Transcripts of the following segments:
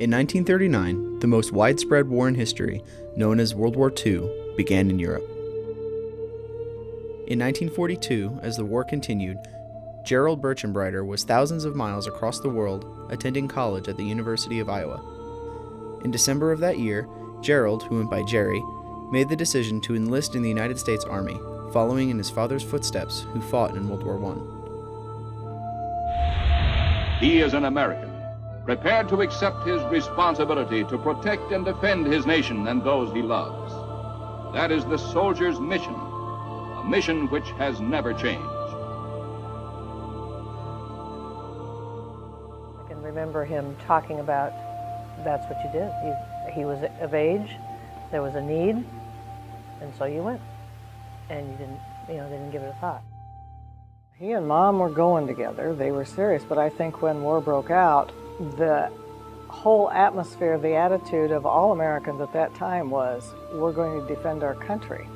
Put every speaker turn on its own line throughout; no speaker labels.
In 1939, the most widespread war in history, known as World War II, began in Europe. In 1942, as the war continued, Gerald Berchenbriter was thousands of miles across the world attending college at the University of Iowa. In December of that year, Gerald, who went by Jerry, made the decision to enlist in the United States Army, following in his father's footsteps, who fought in World War I.
He is an American, prepared to accept his responsibility to protect and defend his nation and those he loves. That is the soldier's mission, a mission which has never changed.
I can remember him talking about, that's what you did. He was of age, there was a need, and so you went. And you didn't give it a thought.
He and Mom were going together. They were serious, but I think when war broke out, the whole atmosphere, the attitude of all Americans at that time was, we're going to defend our country.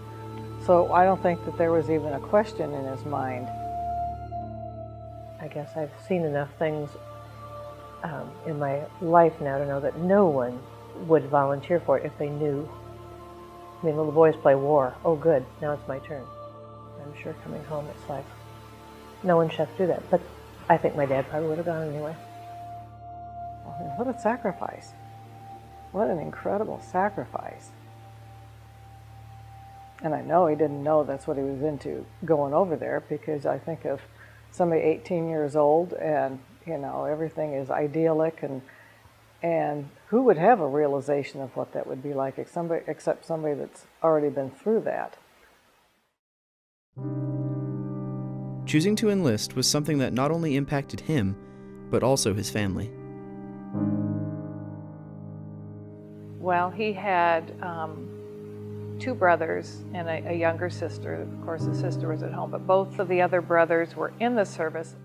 So I don't think that there was even a question in his mind.
I guess I've seen enough things in my life now to know that no one would volunteer for it if they knew. I mean, little boys play war. Oh, good, now it's my turn. I'm sure coming home it's like, no one should have to do that. But I think my dad probably would have gone anyway.
What a sacrifice. What an incredible sacrifice. And I know he didn't know that's what he was into going over there, because I think of somebody 18 years old and, everything is idyllic, and who would have a realization of what that would be like except somebody that's already been through that.
Choosing to enlist was something that not only impacted him, but also his family.
Well, he had two brothers and a younger sister. Of course, his sister was at home, but both of the other brothers were in the service.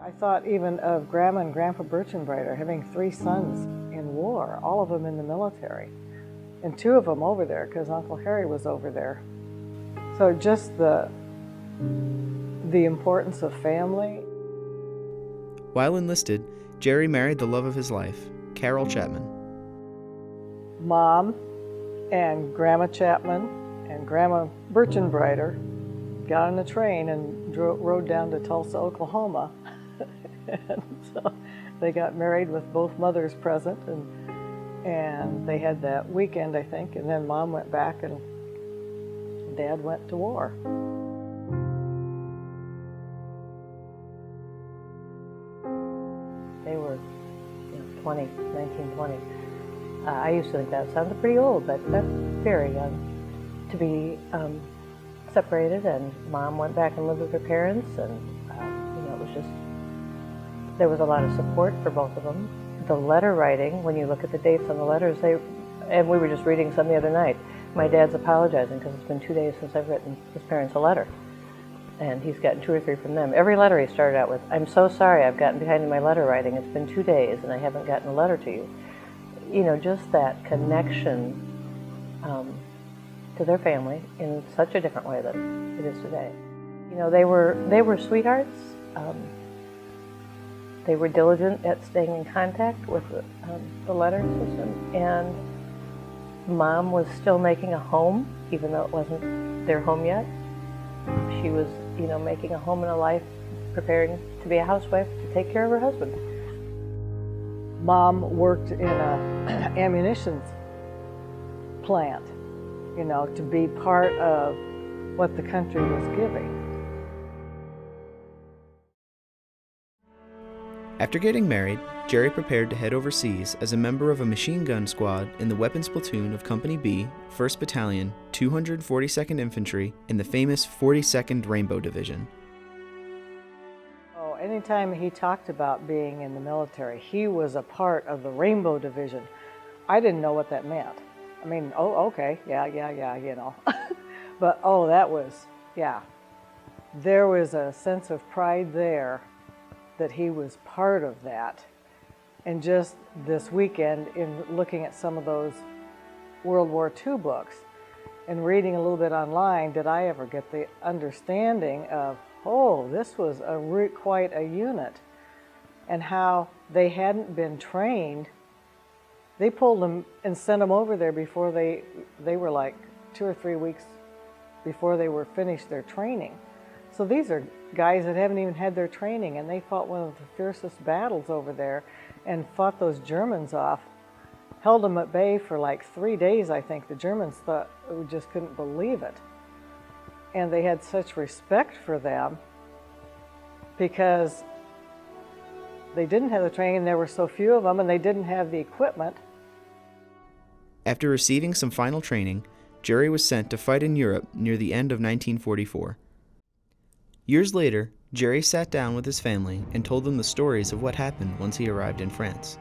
I thought even of Grandma and Grandpa Berchenbriter having 3 sons in war, all of them in the military, and 2 of them over there because Uncle Harry was over there. So just the importance of family.
While enlisted, Jerry married the love of his life, Carol Chapman.
Mom and Grandma Chapman and Grandma Berchenbriter got on a train and rode down to Tulsa, Oklahoma. And so they got married with both mothers present, and they had that weekend, I think, and then Mom went back and Dad went to war.
They were 1920. I used to think that sounded pretty old, but that's very young to be separated, and Mom went back and lived with her parents, and it was just, there was a lot of support for both of them. The letter writing, when you look at the dates on the letters, and we were just reading some the other night, my dad's apologizing because it's been 2 days since I've written his parents a letter. And he's gotten 2 or 3 from them. Every letter he started out with, I'm so sorry I've gotten behind in my letter writing. It's been 2 days and I haven't gotten a letter to you. Just that connection to their family in such a different way than it is today. They were sweethearts. They were diligent at staying in contact with the letter system. And Mom was still making a home, even though it wasn't their home yet. She was, making a home and a life, preparing to be a housewife, to take care of her husband.
Mom worked in a ammunition plant, to be part of what the country was giving.
After getting married, Jerry prepared to head overseas as a member of a machine gun squad in the weapons platoon of Company B, 1st Battalion, 242nd Infantry, in the famous 42nd Rainbow Division.
Anytime he talked about being in the military, he was a part of the Rainbow Division. I didn't know what that meant. I mean, okay, yeah, But, that was, there was a sense of pride there that he was part of that. And just this weekend, in looking at some of those World War II books and reading a little bit online, did I ever get the understanding of, this was quite a unit, and how they hadn't been trained They pulled them and sent them over there before they were like 2 or 3 weeks before they were finished their training. So these are guys that haven't even had their training, and they fought one of the fiercest battles over there and fought those Germans off, held them at bay for like 3 days, I think. The Germans thought, we just couldn't believe it. And they had such respect for them because they didn't have the training, and there were so few of them, and they didn't have the equipment.
After receiving some final training, Jerry was sent to fight in Europe near the end of 1944. Years later, Jerry sat down with his family and told them the stories of what happened once he arrived in France.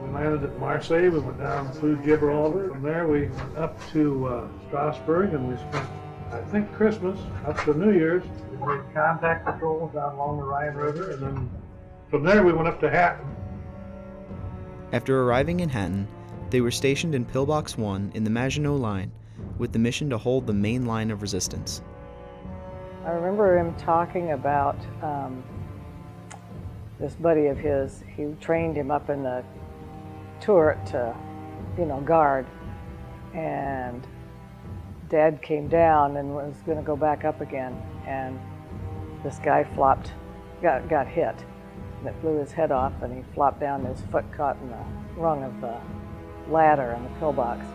We landed at Marseille, we went down through Gibraltar. From there we went up to Strasbourg, and we spent, I think, Christmas up to New Year's. We made contact patrols down along the Rhine River, and then from there we went up to Hatton.
After arriving in Hatton, they were stationed in Pillbox 1 in the Maginot Line with the mission to hold the main line of resistance.
I remember him talking about this buddy of his. He trained him up in the turret to, guard. And Dad came down and was going to go back up again. And this guy got hit. And it blew his head off, and he flopped down. His foot caught in the rung of the ladder in the pillbox.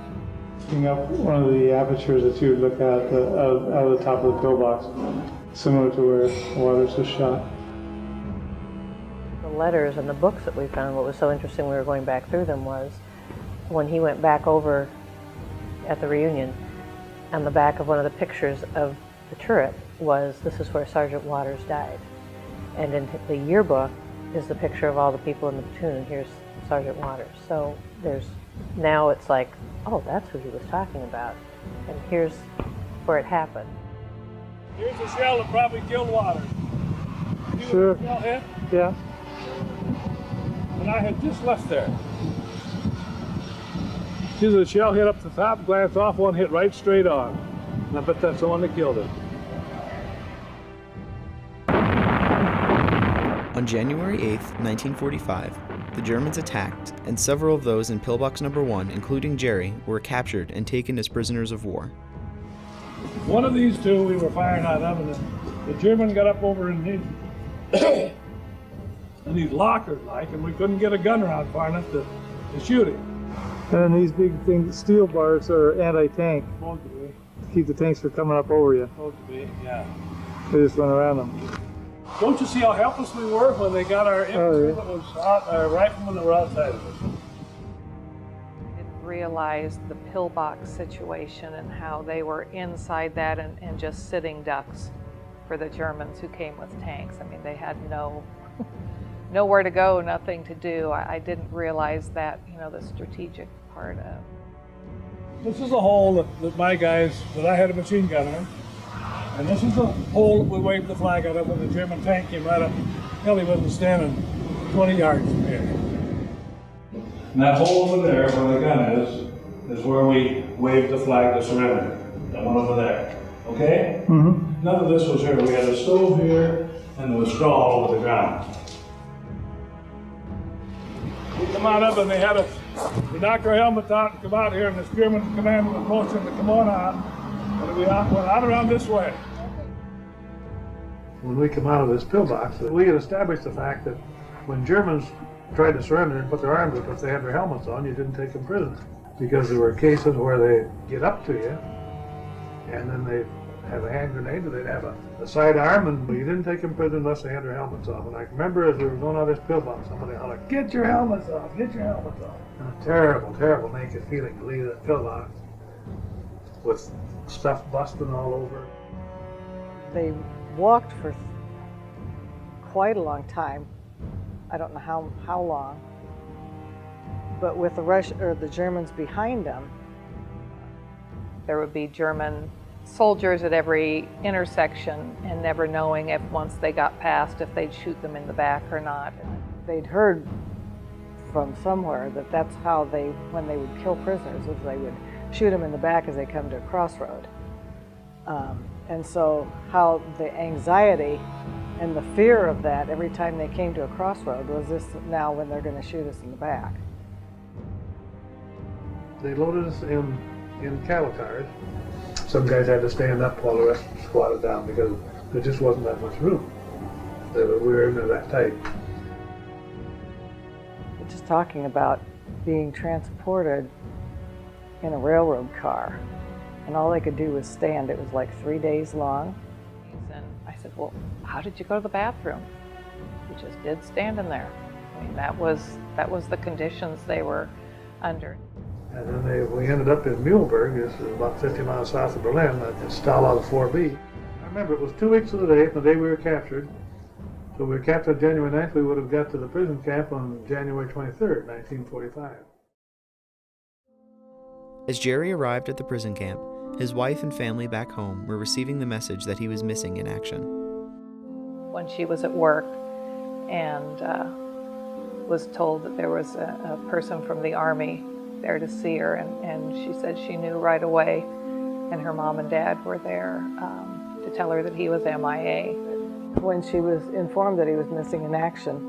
One of the apertures that you would look at out of the top of the pillbox, similar to where Waters was shot.
The letters and the books that we found, what was so interesting, we were going back through them, was when he went back over at the reunion, on the back of one of the pictures of the turret was, this is where Sergeant Waters died. And in the yearbook is the picture of all the people in the platoon, and here's Sergeant Waters. So now it's like, oh, that's who he was talking about, and here's where it happened.
Here's a shell that probably killed Waters.
Sure.
Shell hit,
Yeah.
and I had just left there. See, the shell hit up the top, glanced off, one hit right straight on. And I bet that's the one that killed him.
On January 8, 1945, the Germans attacked, and several of those in Pillbox Number 1, including Jerry, were captured and taken as prisoners of war.
One of these two we were firing out of, and the German got up over in these lockers, and we couldn't get a gun around far enough to shoot him.
And these big things, steel bars, are anti-tank.
Supposed to be.
To keep the tanks from coming up over you.
Supposed to be, yeah.
They just run around them.
Don't you see how helpless we were when they got our infantry that was out, our riflemen that were outside of us?
I didn't realize the pillbox situation and how they were inside that and just sitting ducks for the Germans who came with tanks. I mean, they had nowhere to go, nothing to do. I didn't realize that, the strategic part of.
This is a hole that my guys, that I had a machine gun in. And this is the hole that we waved the flag out of when the German tank came right up. Hell, he wasn't standing 20 yards from here. And that hole over there where the gun is where we waved the flag to surrender. That one over there. Okay?
Mm-hmm.
None of this was here. We had a stove here, and there was straw all over the ground. We come out of and we knocked our helmets out and come out here, and this German commander was motioning to come on out. And we went out around this way. When we come out of this pillbox, we had established the fact that when Germans tried to surrender and put their arms up, if they had their helmets on, you didn't take them prisoner. Because there were cases where they get up to you, and then they have a hand grenade, or they'd have a sidearm, and you didn't take them prisoner unless they had their helmets off. And I remember as we were going out of this pillbox, somebody hollered, "Get your helmets off! Get your helmets off!" And a terrible, terrible naked feeling to leave that pillbox with stuff busting all over.
They walked for quite a long time. I don't know how long, but with the Germans behind them.
There would be German soldiers at every intersection, and never knowing if once they got past, if they'd shoot them in the back or not.
They'd heard from somewhere that that's how when they would kill prisoners, is they would shoot them in the back as they come to a crossroad. And so how the anxiety and the fear of that every time they came to a crossroad was this now when they're going to shoot us in the back.
They loaded us in cattle cars. Some guys had to stand up while the rest squatted down because there just wasn't that much room. We were in there that tight.
Just talking about being transported in a railroad car, and all they could do was stand. It was like 3 days long.
And I said, well, how did you go to the bathroom? We just did stand in there. I mean, that was the conditions they were under.
And then we ended up in Muhlenberg, this is about 50 miles south of Berlin, at Stalag 4B. I remember it was 2 weeks of the day from the day we were captured. So we were captured January 9th, we would have got to the prison camp on January 23rd, 1945.
As Jerry arrived at the prison camp, his wife and family back home were receiving the message that he was missing in action.
When she was at work and was told that there was a person from the Army there to see her, and she said she knew right away, and her mom and dad were there to tell her that he was MIA.
When she was informed that he was missing in action,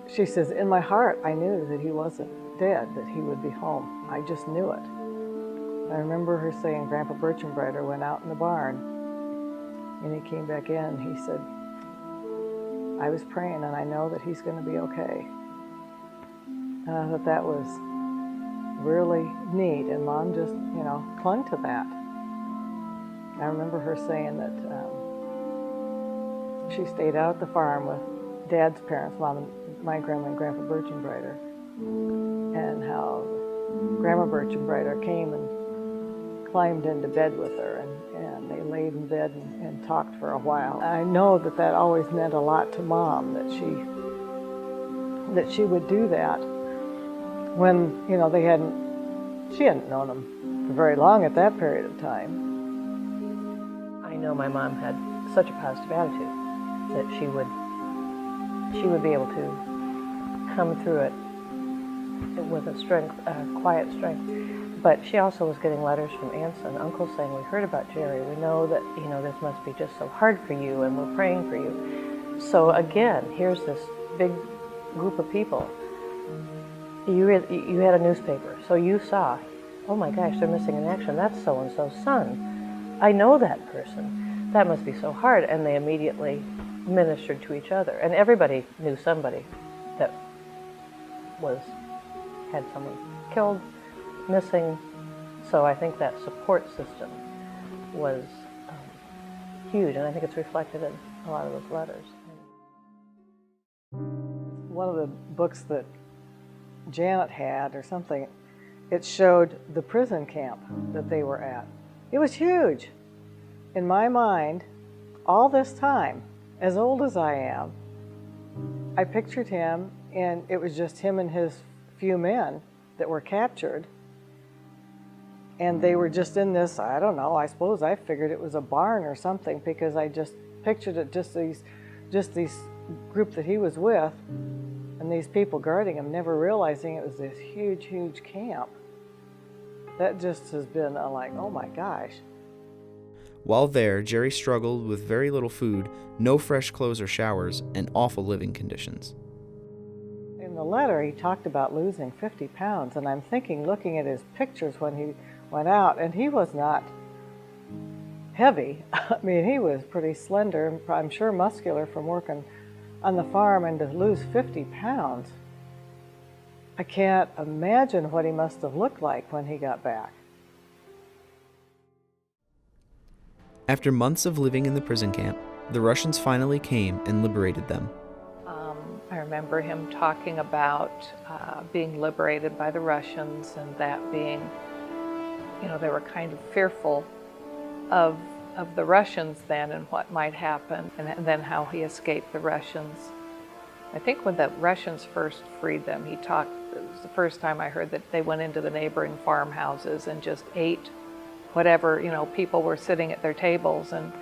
she says, in my heart, I knew that he wasn't dead, that he would be home. I just knew it. I remember her saying Grandpa Berchenbriter went out in the barn, and he came back in. He said, I was praying, and I know that he's going to be okay. And I thought that was really neat, and Mom just, clung to that. I remember her saying that she stayed out at the farm with Dad's parents, my grandma and Grandpa Berchenbriter, and how Grandma Berchenbriter came and climbed into bed with her, and they laid in bed and talked for a while. I know that always meant a lot to Mom, that she would do that when, she hadn't known him for very long at that period of time.
I know my mom had such a positive attitude that she would be able to come through it with a strength, quiet strength. But she also was getting letters from aunts and uncles saying, we heard about Jerry. We know that, this must be just so hard for you, and we're praying for you. So again, here's this big group of people. You had a newspaper, so you saw, oh my gosh, they're missing in action. That's so-and-so's son. I know that person. That must be so hard. And they immediately ministered to each other. And everybody knew somebody that had someone killed, missing. So I think that support system was huge, and I think it's reflected in a lot of those letters.
One of the books that Janet had or something, it showed the prison camp that they were at. It was huge. In my mind, all this time, as old as I am, I pictured him, and it was just him and his few men that were captured. And they were just in this, I don't know, I suppose I figured it was a barn or something, because I just pictured it just these group that he was with, and these people guarding him, never realizing it was this huge, huge camp. That just has been like, oh my gosh.
While there, Jerry struggled with very little food, no fresh clothes or showers, and awful living conditions.
In the letter, he talked about losing 50 pounds, and I'm thinking, looking at his pictures when he went out, and he was not heavy. I mean, he was pretty slender, and I'm sure muscular from working on the farm, and to lose 50 pounds, I can't imagine what he must have looked like when he got back.
After months of living in the prison camp, the Russians finally came and liberated them.
I remember him talking about being liberated by the Russians, and that being, they were kind of fearful of the Russians then and what might happen, and then how he escaped the Russians. I think when the Russians first freed them, it was the first time I heard that they went into the neighboring farmhouses and just ate whatever, people were sitting at their tables. And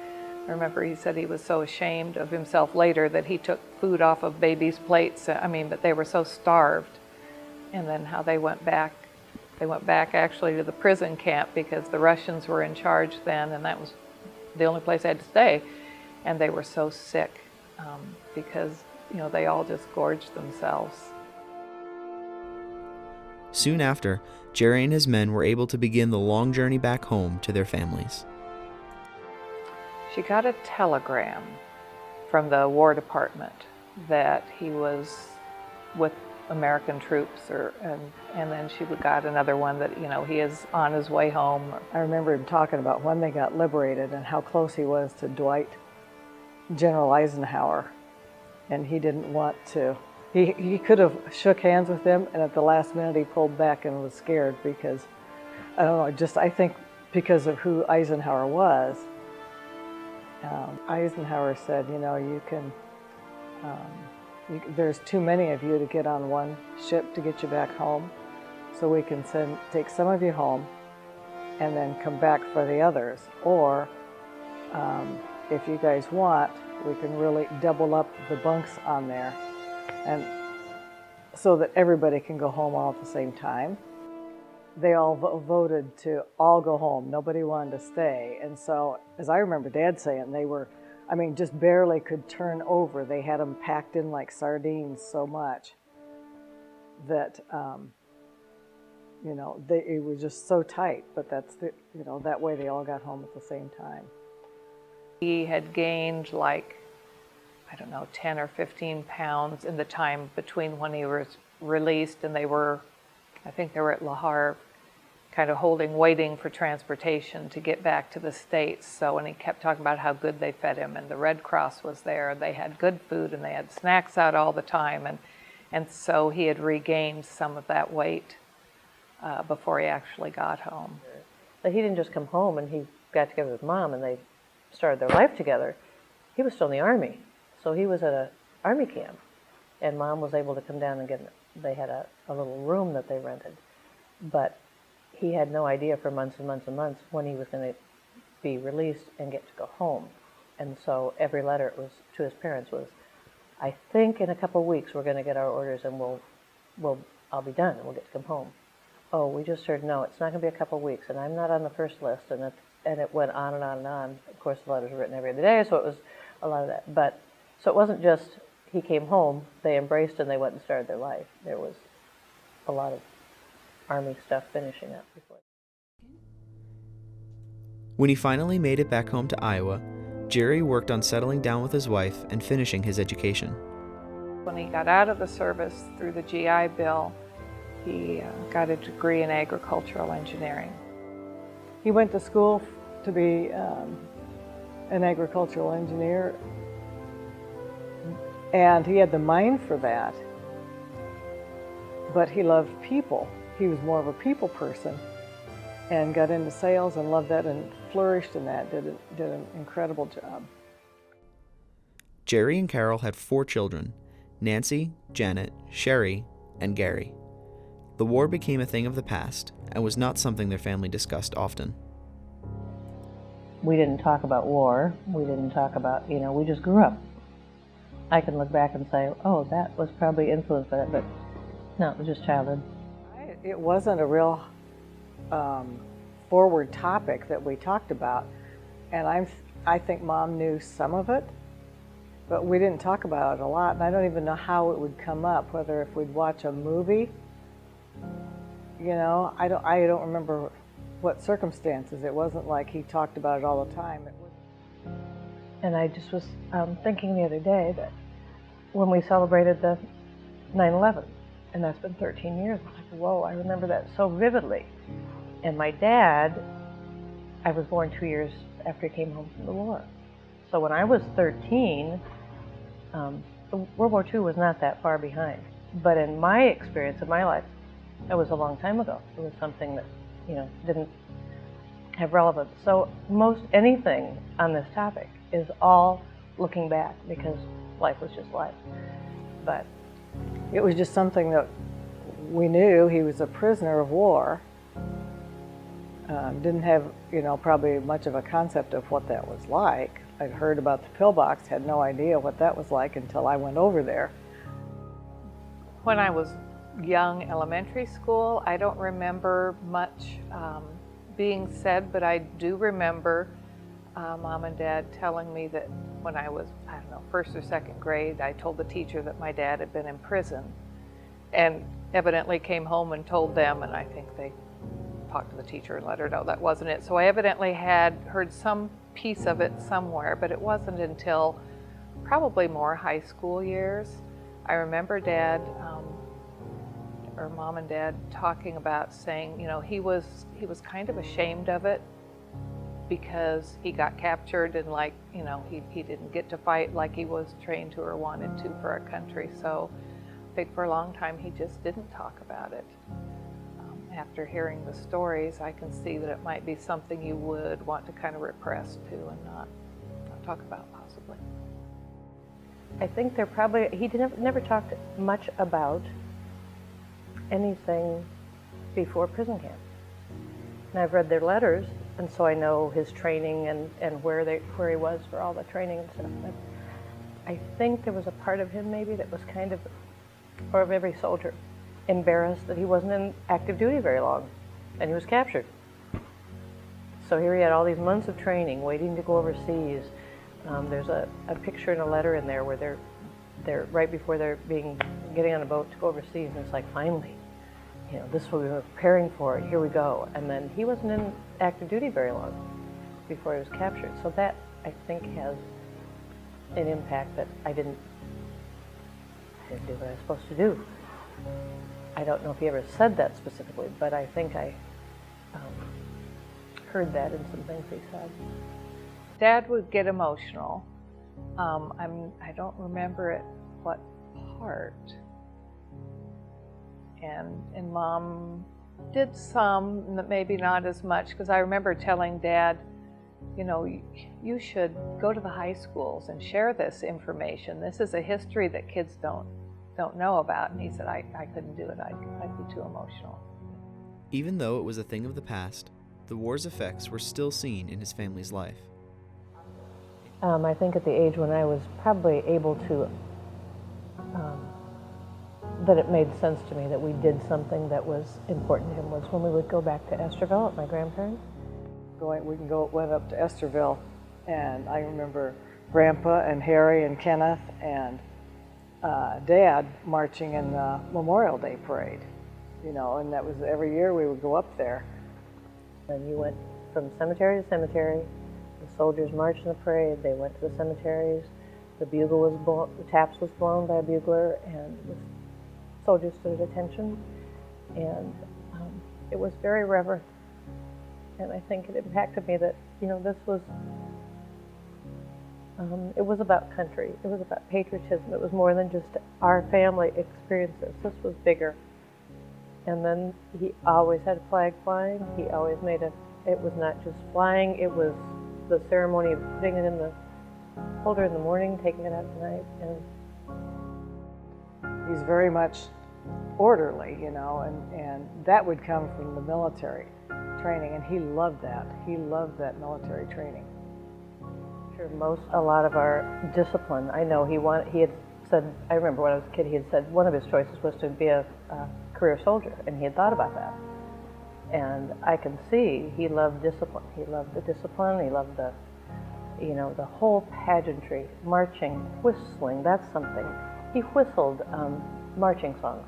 I remember he said he was so ashamed of himself later that he took food off of babies' plates. But they were so starved. And then how they went back actually to the prison camp, because the Russians were in charge then, and that was the only place they had to stay. And they were so sick because, they all just gorged themselves.
Soon after, Jerry and his men were able to begin the long journey back home to their families.
She got a telegram from the War Department that he was with American troops, and then she got another one that, he is on his way home.
I remember him talking about when they got liberated and how close he was to General Eisenhower, and he didn't want to. He could have shook hands with him, and at the last minute he pulled back and was scared because, I don't know, I think because of who Eisenhower was. Eisenhower said, there's too many of you to get on one ship to get you back home, so we can take some of you home and then come back for the others. Or if you guys want, we can really double up the bunks on there, and so that everybody can go home all at the same time. They all voted to all go home. Nobody wanted to stay. And so, as I remember Dad saying, they were, just barely could turn over. They had them packed in like sardines so much that, it was just so tight. But that's that way they all got home at the same time.
He had gained 10 or 15 pounds in the time between when he was released and I think they were at La Havre, kind of waiting for transportation to get back to the States. So, and he kept talking about how good they fed him, and the Red Cross was there, they had good food, and they had snacks out all the time. And so he had regained some of that weight before he actually got home.
But he didn't just come home and he got together with Mom and they started their life together. He was still in the Army. So he was at an Army camp, and Mom was able to come down and they had a little room that they rented. But he had no idea for months and months and months when he was going to be released and get to go home. And so every letter to his parents was, I think in a couple of weeks we're going to get our orders and I'll be done and we'll get to come home. Oh, we just heard, no, it's not going to be a couple of weeks, and I'm not on the first list. And it went on and on and on. Of course, the letters were written every other day, so it was a lot of that. So it wasn't just he came home, they embraced and they went and started their life. There was a lot of Army stuff finishing up before.
When he finally made it back home to Iowa, Jerry worked on settling down with his wife and finishing his education.
When he got out of the service through the GI Bill, he got a degree in agricultural engineering.
He went to school to be an agricultural engineer, and he had the mind for that, but he loved people. He was more of a people person and got into sales and loved that and flourished in that, did an incredible job.
Jerry and Carol had 4 children, Nancy, Janet, Sherry, and Gary. The war became a thing of the past and was not something their family discussed often.
We didn't talk about war. We didn't talk about, we just grew up. I can look back and say, oh, that was probably influenced by that, but no, it was just childhood.
It wasn't a real forward topic that we talked about, and I think Mom knew some of it, but we didn't talk about it a lot, and I don't even know how it would come up, whether if we'd watch a movie, I don't remember what circumstances. It wasn't like he talked about it all the time.
And I just was thinking the other day that when we celebrated the 9/11, and that's been 13 years, I was like, whoa, I remember that so vividly. And my dad, I was born 2 years after he came home from the war. So when I was 13, World War II was not that far behind. But in my experience of my life, that was a long time ago. It was something that, didn't have relevance. So most anything on this topic is all looking back because life was just life. But
it was just something that we knew. He was a prisoner of war. Didn't have, probably much of a concept of what that was like. I'd heard about the pillbox, had no idea what that was like until I went over there.
When I was young, elementary school, I don't remember much being said, but I do remember Mom and Dad telling me that when I was, first or second grade, I told the teacher that my dad had been in prison. And evidently came home and told them, and I think they talked to the teacher and let her know that wasn't it. So I evidently had heard some piece of it somewhere, but it wasn't until probably more high school years. I remember Dad, or Mom and Dad talking about saying, you know, he was kind of ashamed of it because he got captured and, like, you know, he didn't get to fight like he was trained to or wanted to for our country. So I think for a long time he just didn't talk about it. After hearing the stories, I can see that it might be something you would want to kind of repress too and not talk about possibly.
I think he never talked much about anything before prison camp. And I've read their letters, and so I know his training and where he was for all the training and stuff. But I think there was a part of him maybe that was kind of, or of every soldier, embarrassed that he wasn't in active duty very long, and he was captured. So here he had all these months of training, waiting to go overseas. There's a picture and a letter in there where they're right before they're getting on a boat to go overseas, and it's like, finally, you know, this is what we were preparing for, here we go. And then he wasn't in active duty very long before he was captured. So that, I think, has an impact that I didn't do what I was supposed to do. I don't know if he ever said that specifically, but I think I heard that in some things he said.
Dad would get emotional. I don't remember at what part. And Mom did some, maybe not as much, because I remember telling Dad, you know, you should go to the high schools and share this information. This is a history that kids don't know about. And he said, I couldn't do it. I'd be too emotional.
Even though it was a thing of the past, the war's effects were still seen in his family's life.
I think at the age when I was probably able to, that it made sense to me that we did something that was important to him was when we would go back to Esterville at my grandparents.
Went up to Esterville, and I remember Grandpa and Harry and Kenneth and Dad marching in the Memorial Day parade, you know, and that was every year we would go up there.
And you went from cemetery to cemetery. The soldiers marched in the parade. They went to the cemeteries. The bugle was blown, the taps was blown by a bugler, and the soldiers stood at attention. And it was very reverent. And I think it impacted me that, you know, this was, it was about country. It was about patriotism. It was more than just our family experiences. This was bigger. And then he always had a flag flying. He always made it was not just flying, it was the ceremony of putting it in the holder in the morning, taking it out at night. And
he's very much orderly, you know, and that would come from the military training, and he loved that. He loved that military training.
Sure, a lot of our discipline, I know he had said, I remember when I was a kid, he had said one of his choices was to be a career soldier, and he had thought about that. And I can see he loved discipline. He loved the discipline, he loved the, you know, the whole pageantry, marching, whistling, that's something. He whistled marching songs,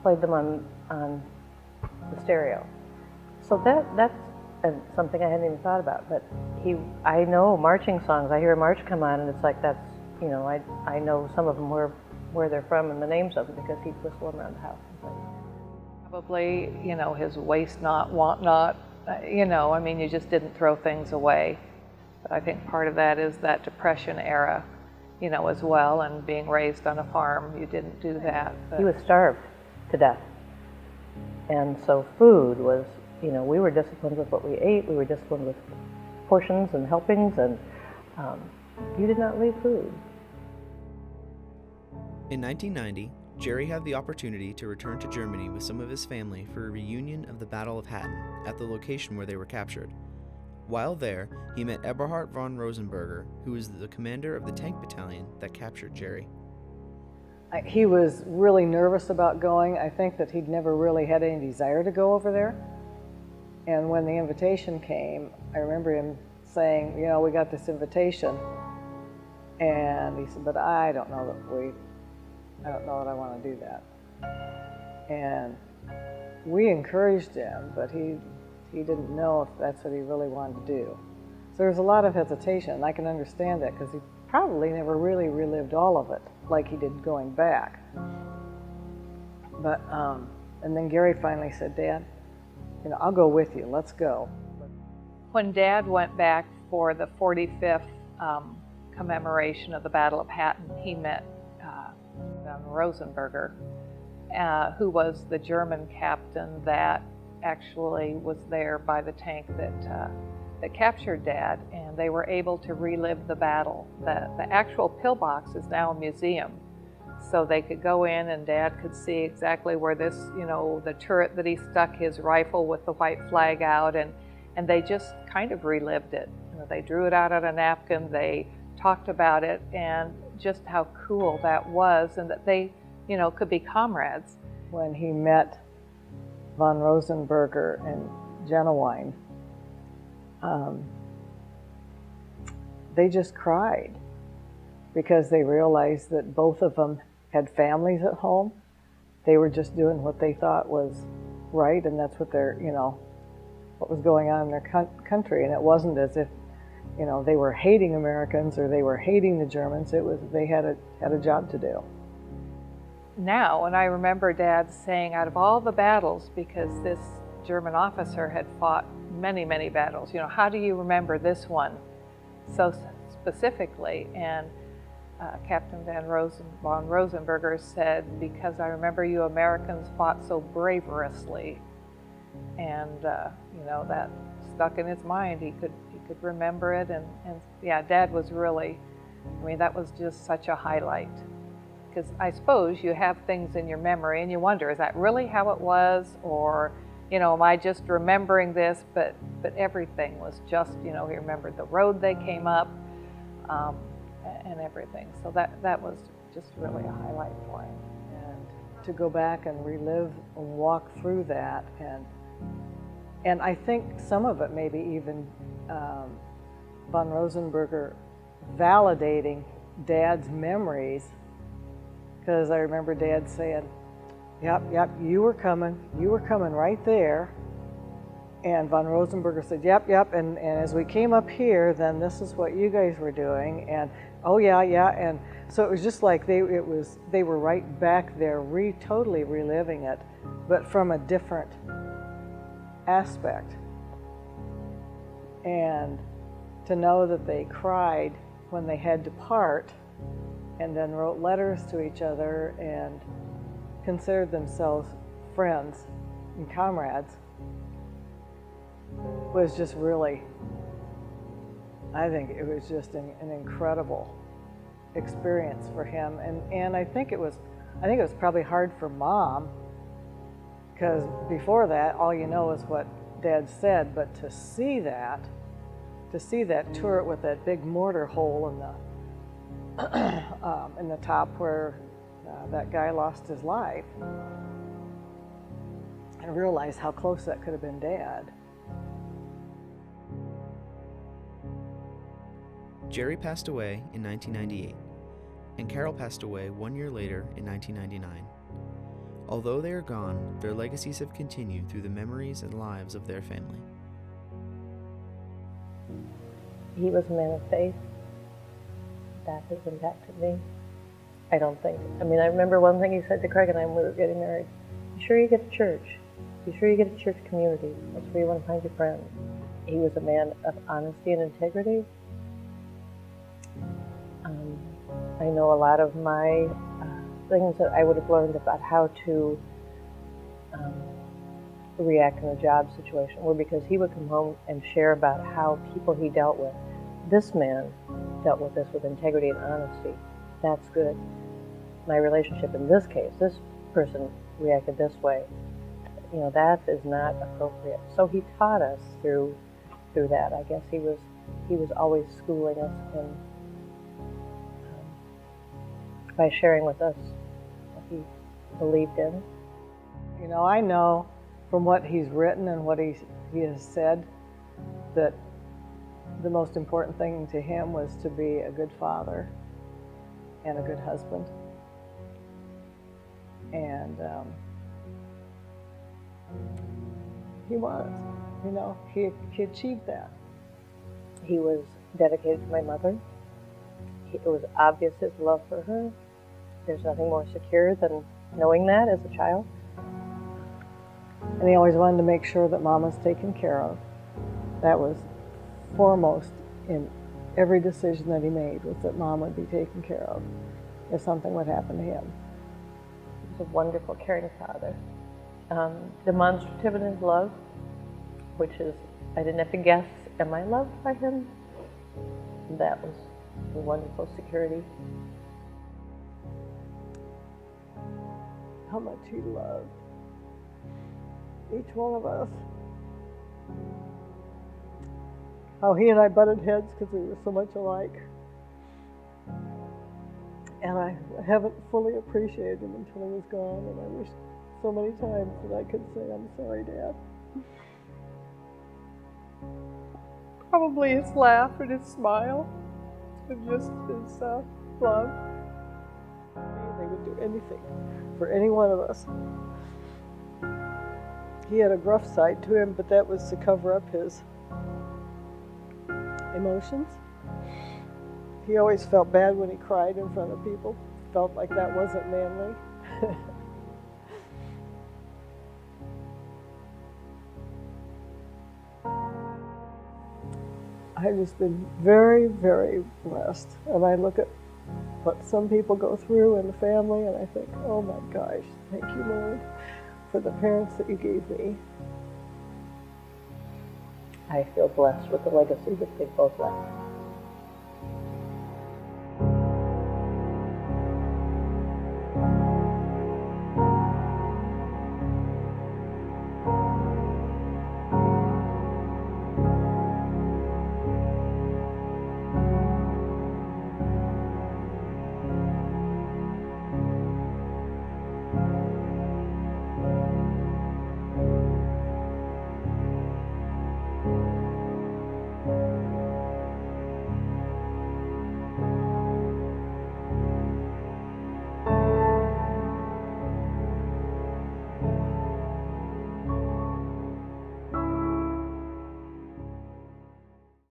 played them on the stereo. So that's something I hadn't even thought about, but I know marching songs. I hear a march come on, and it's like that's, you know, I know some of them where they're from and the names of them because he'd whistle them around the house.
Probably, you know, his waste not, want not, you know, I mean, you just didn't throw things away. But I think part of that is that Depression era, you know, as well, and being raised on a farm, you didn't do that. But
he was starved to death. And so food was, you know, we were disciplined with what we ate, we were disciplined with portions and helpings, and you did not leave food.
In 1990, Jerry had the opportunity to return to Germany with some of his family for a reunion of the Battle of Hattin at the location where they were captured. While there, he met Eberhard von Rosenberger, who was the commander of the tank battalion that captured Jerry.
He was really nervous about going. I think that he'd never really had any desire to go over there. And when the invitation came, I remember him saying, you know, we got this invitation. And he said, but I don't know that I want to do that. And we encouraged him, but he didn't know if that's what he really wanted to do. So there was a lot of hesitation, and I can understand that because he probably never really relived all of it like he did going back. But, and then Gary finally said, Dad, I'll go with you, let's go.
When Dad went back for the 45th commemoration of the Battle of Hattin, he met von Rosenberger, who was the German captain that actually was there by the tank that captured Dad, and they were able to relive the battle. The actual pillbox is now a museum, so they could go in and Dad could see exactly where this, the turret that he stuck his rifle with the white flag out, and they just kind of relived it. They drew it out on a napkin, they talked about it, and just how cool that was, and that they, could be comrades.
When he met von Rosenberger and Genuine, they just cried because they realized that both of them had families at home. They were just doing what they thought was right, and that's what they're, what was going on in their country. And it wasn't as if, they were hating Americans or they were hating the Germans. It was they had a job to do.
Now, and I remember Dad saying, out of all the battles, because this German officer had fought many, many battles, how do you remember this one so specifically? And Captain von Rosenberger said, because I remember you Americans fought so braverously. And, that stuck in his mind. He could remember it. And yeah, Dad was really, that was just such a highlight. Because I suppose you have things in your memory and you wonder, is that really how it was? Or, am I just remembering this? But everything was just, he remembered the road they came up and everything. So that was just really a highlight for him.
And to go back and relive and walk through that, and I think some of it maybe even von Rosenberger validating Dad's memories, because I remember Dad saying, yep, you were coming right there. And von Rosenberger said, yep, and as we came up here, then this is what you guys were doing, and oh yeah, and so it was just like they were right back there, totally reliving it, but from a different aspect. And to know that they cried when they had to part, and then wrote letters to each other and considered themselves friends and comrades, was just really, I think it was just an incredible experience for him. And I think it was probably hard for Mom, because before that, all you know is what Dad said, but to see that turret with that big mortar hole in the top where that guy lost his life, and realize how close that could have been Dad.
Jerry passed away in 1998, and Carol passed away 1 year later in 1999. Although they are gone, their legacies have continued through the memories and lives of their family.
He was a man of faith. That has impacted me. I don't think. I remember one thing he said to Craig and I when we were getting married. Be sure you get to church. Be sure you get a church community. That's where you want to find your friends. He was a man of honesty and integrity. I know a lot of my things that I would have learned about how to react in a job situation were because he would come home and share about how people he dealt with. This man dealt with this with integrity and honesty. That's good. My relationship in this case, this person reacted this way. That is not appropriate. So he taught us through that. I guess he was always schooling us in by sharing with us what he believed in.
I know from what he's written and what he has said that the most important thing to him was to be a good father and a good husband. And he was, he achieved that.
He was dedicated to my mother. It was obvious his love for her. There's nothing more secure than knowing that as a child.
And he always wanted to make sure that Mom was taken care of. That was foremost in every decision that he made, was that Mom would be taken care of if something would happen to him.
He was a wonderful, caring father. Demonstrative in his love, which is, I didn't have to guess, am I loved by him? That was a wonderful security.
How much he loved each one of us. How he and I butted heads because we were so much alike. And I haven't fully appreciated him until he was gone, and I wish so many times that I could say, I'm sorry, Dad.
Probably his laugh and his smile and just his love.
They would do anything for any one of us. He had a gruff side to him, but that was to cover up his emotions. He always felt bad when he cried in front of people. Felt like that wasn't manly. I've just been very, very blessed. And I look at what some people go through in the family, and I think, oh my gosh, thank you, Lord, for the parents that you gave me.
I feel blessed with the legacy that they both left.